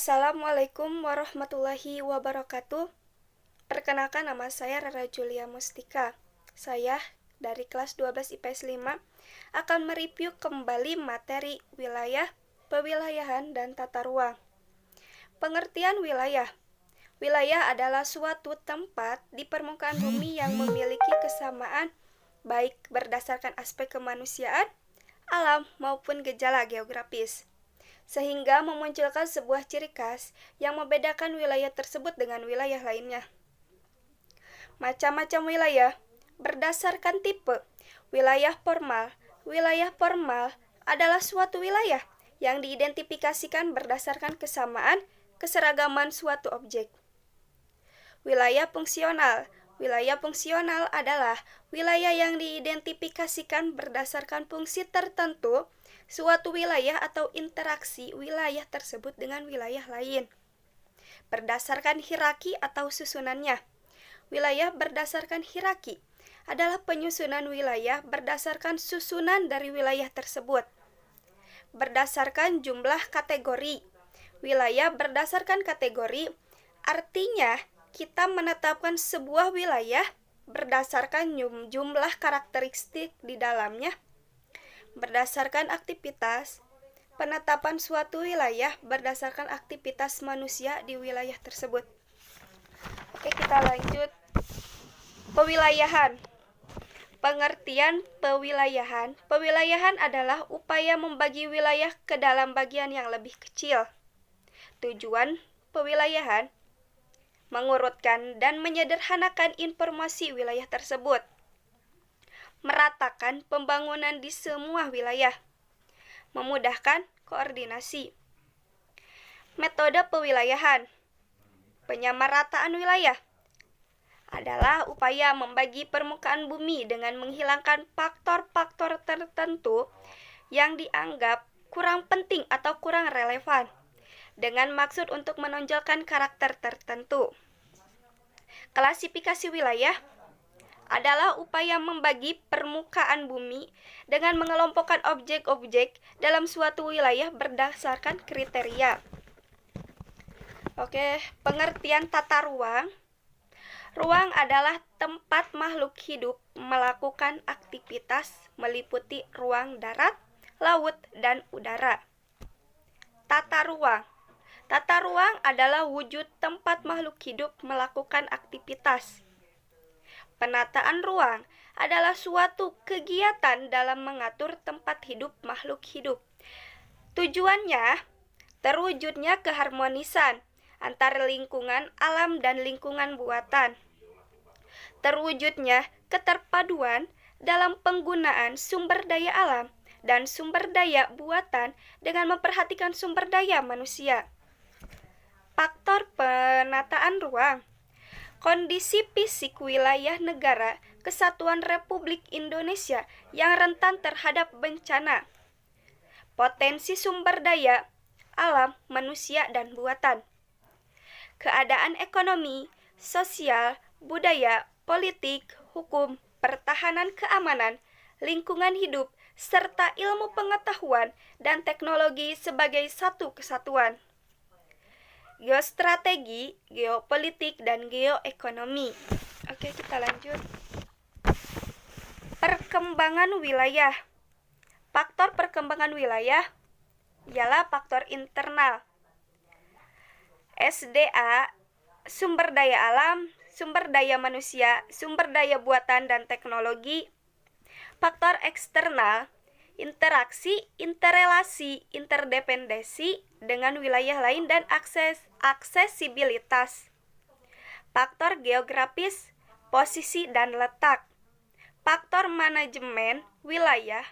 Assalamualaikum warahmatullahi wabarakatuh. Perkenalkan, nama saya Rara Julia Mustika. Saya dari kelas 12 IPS 5 akan mereview kembali materi wilayah, pewilayahan, dan tata ruang. Pengertian wilayah. Wilayah adalah suatu tempat di permukaan bumi yang memiliki kesamaan baik berdasarkan aspek kemanusiaan, alam, maupun gejala geografis, sehingga memunculkan sebuah ciri khas yang membedakan wilayah tersebut dengan wilayah lainnya. Macam-macam wilayah berdasarkan tipe. Wilayah formal. Wilayah formal adalah suatu wilayah yang diidentifikasikan berdasarkan kesamaan, keseragaman suatu objek. Wilayah fungsional. Wilayah fungsional adalah wilayah yang diidentifikasikan berdasarkan fungsi tertentu suatu wilayah atau interaksi wilayah tersebut dengan wilayah lain. Berdasarkan hierarki atau susunannya. Wilayah berdasarkan hierarki adalah penyusunan wilayah berdasarkan susunan dari wilayah tersebut. Berdasarkan jumlah kategori. Wilayah berdasarkan kategori artinya kita menetapkan sebuah wilayah berdasarkan jumlah karakteristik di dalamnya. Berdasarkan aktivitas, penetapan suatu wilayah berdasarkan aktivitas manusia di wilayah tersebut. Oke, kita lanjut. Pewilayahan. Pengertian pewilayahan. Pewilayahan adalah upaya membagi wilayah ke dalam bagian yang lebih kecil. Tujuan pewilayahan mengurutkan dan menyederhanakan informasi wilayah tersebut, meratakan pembangunan di semua wilayah, memudahkan koordinasi. Metode pewilayahan. Penyamarataan wilayah adalah upaya membagi permukaan bumi dengan menghilangkan faktor-faktor tertentu yang dianggap kurang penting atau kurang relevan, dengan maksud untuk menonjolkan karakter tertentu. Klasifikasi wilayah adalah upaya membagi permukaan bumi dengan mengelompokkan objek-objek dalam suatu wilayah berdasarkan kriteria. Oke, pengertian tata ruang. Ruang adalah tempat makhluk hidup melakukan aktivitas meliputi ruang darat, laut, dan udara. Tata ruang. Tata ruang adalah wujud tempat makhluk hidup melakukan aktivitas. Penataan ruang adalah suatu kegiatan dalam mengatur tempat hidup makhluk hidup. Tujuannya, terwujudnya keharmonisan antara lingkungan alam dan lingkungan buatan. Terwujudnya keterpaduan dalam penggunaan sumber daya alam dan sumber daya buatan dengan memperhatikan sumber daya manusia. Faktor penataan ruang. Kondisi fisik wilayah negara Kesatuan Republik Indonesia yang rentan terhadap bencana. Potensi sumber daya alam, manusia, dan buatan. Keadaan ekonomi, sosial, budaya, politik, hukum, pertahanan keamanan, lingkungan hidup, serta ilmu pengetahuan dan teknologi sebagai satu kesatuan. Geostrategi, geopolitik, dan geoekonomi. Oke, kita lanjut. Perkembangan wilayah. Faktor perkembangan wilayah ialah faktor internal. SDA, sumber daya alam, sumber daya manusia, sumber daya buatan, dan teknologi. Faktor eksternal, interaksi, interrelasi, interdependensi dengan wilayah lain, dan aksesibilitas. Faktor geografis, posisi dan letak. Faktor manajemen wilayah,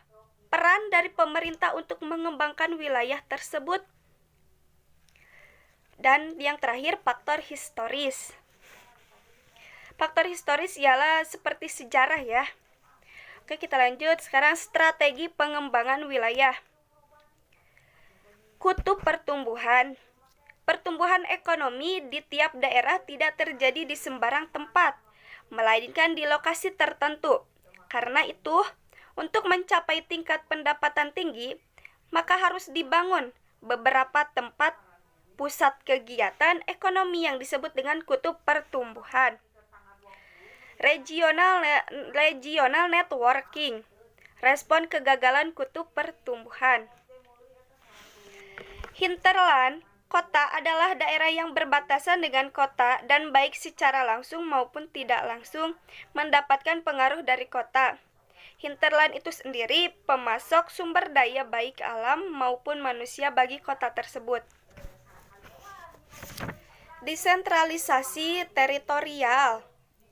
peran dari pemerintah untuk mengembangkan wilayah tersebut. Dan yang terakhir, faktor historis. Faktor historis ialah seperti sejarah ya. Oke, kita lanjut. Sekarang strategi pengembangan wilayah. Kutub pertumbuhan. Pertumbuhan ekonomi di tiap daerah tidak terjadi di sembarang tempat, melainkan di lokasi tertentu. Karena itu, untuk mencapai tingkat pendapatan tinggi, maka harus dibangun beberapa tempat pusat kegiatan ekonomi yang disebut dengan kutub pertumbuhan. Regional networking, respon kegagalan kutub pertumbuhan. Hinterland, kota adalah daerah yang berbatasan dengan kota dan baik secara langsung maupun tidak langsung mendapatkan pengaruh dari kota. Hinterland itu sendiri pemasok sumber daya baik alam maupun manusia bagi kota tersebut. Desentralisasi teritorial,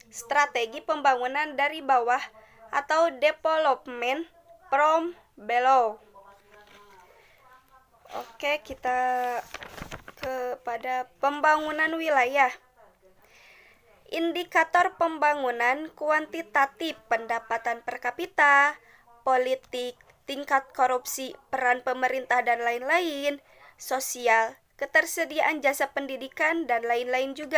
strategi pembangunan dari bawah atau development from below. Oke, kita kepada pembangunan wilayah. Indikator pembangunan kuantitatif, pendapatan per kapita, politik, tingkat korupsi, peran pemerintah dan lain-lain, sosial, ketersediaan jasa pendidikan dan lain-lain juga.